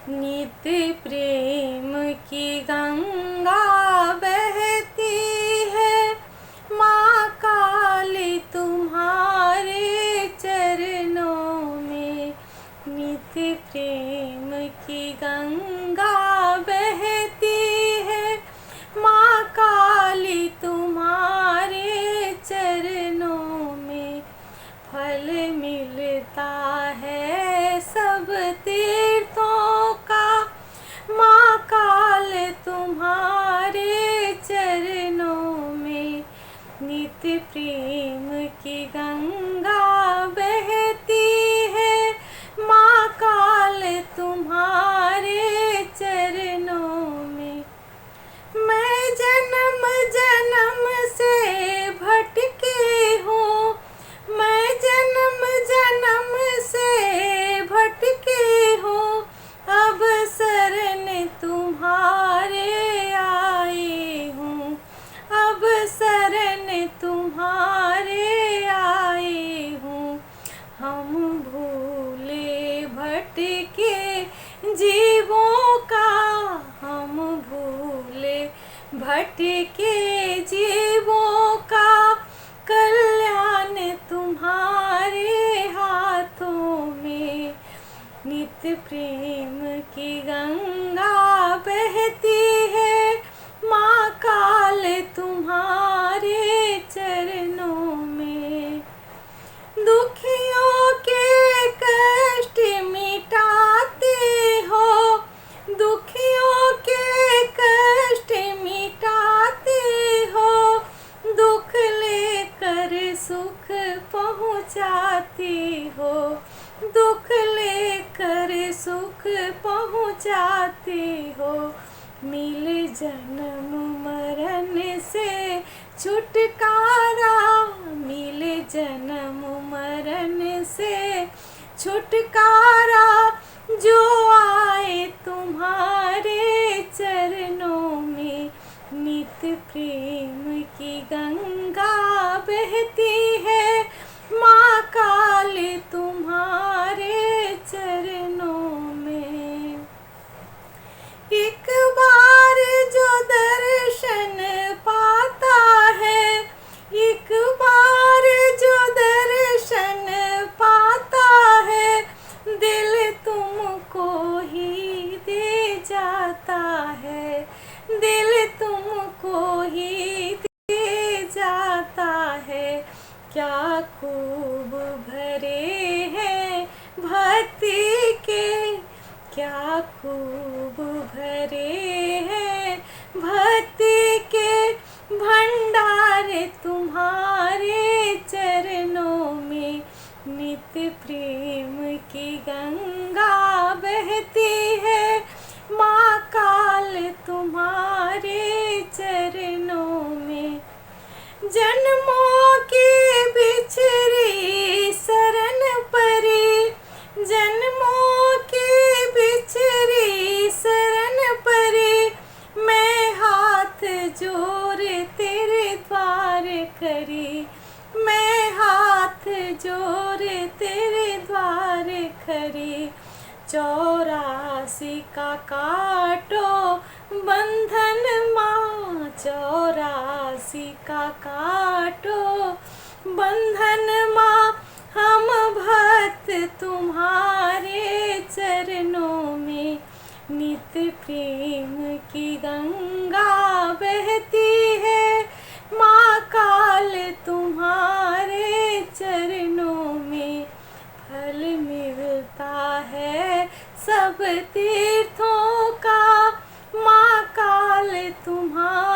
नित्य प्रेम की गंगा बहती है, माँ काली तुम्हारे चरणों में। नित्य प्रेम की गंगा बहती है, माँ काली तुम्हारे चरणों में। फल मिलता है सब तीर्थों का, माँ काल तुम्हारे चरणों में। नित्य प्रेम की गंगा बहती है, माँ काल तुम्हारे चरणों में। मैं जन्म जन्म से भटकी हूँ, मैं जन्म जन्म से भटकी हूँ, अब शरण तुम्हारे आई हूँ, अब शरण तुम्हारे आई हूँ। हम भूले भटके जीवों का, हम भूले भटके जीवों का, कल्याण तुम्हारे हाथों में। नित्य प्रेम की गंगा बहती है, माँ काल तुम्हारे चरणों में। दुखियों के कष्ट मिटाते हो, दुखियों के कष्ट मिटाते हो, दुख लेकर सुख पहुँचाते हो, दुख लेकर सुख पहुँचाते हो। मिल जन्म मरण से छुटकारा, मिल जन्म मरण से छुटकारा, जो आए तुम्हारे चरणों में। नित्य प्रेम की गंगा बहती है, माँ काल तुम्हारे चरणों में। एक बार जो दर्शन पाता है, एक बार जो दर्शन पाता है, दिल तुमको ही दे जाता है, दिल तुमको ही दे जाता है। क्या खूब भरे हैं भक्ति के, क्या खूब भरे हैं भक्ति के भंडार तुम्हारे चरणों में। नित्य प्रेम की गंगा बहती है, माँ काल तुम्हारे चरणों में। जन्मों की बिछड़ी शरण परी, जन्मों की बिछड़ी शरण परी, मैं हाथ जोड़ तेरे द्वार करी, मैं हाथ जोड़ तेरे द्वार करी। 84 का काटो बंधन माँ, 84 का काटो बंधन माँ, हम भक्त तुम्हारे चरणों में। नित्य प्रेम की गंगा बहती है, माँ काल तुम्हारे चरणों में। फल मिलता है सब तीर्थों का, माँ काल तुम्हारे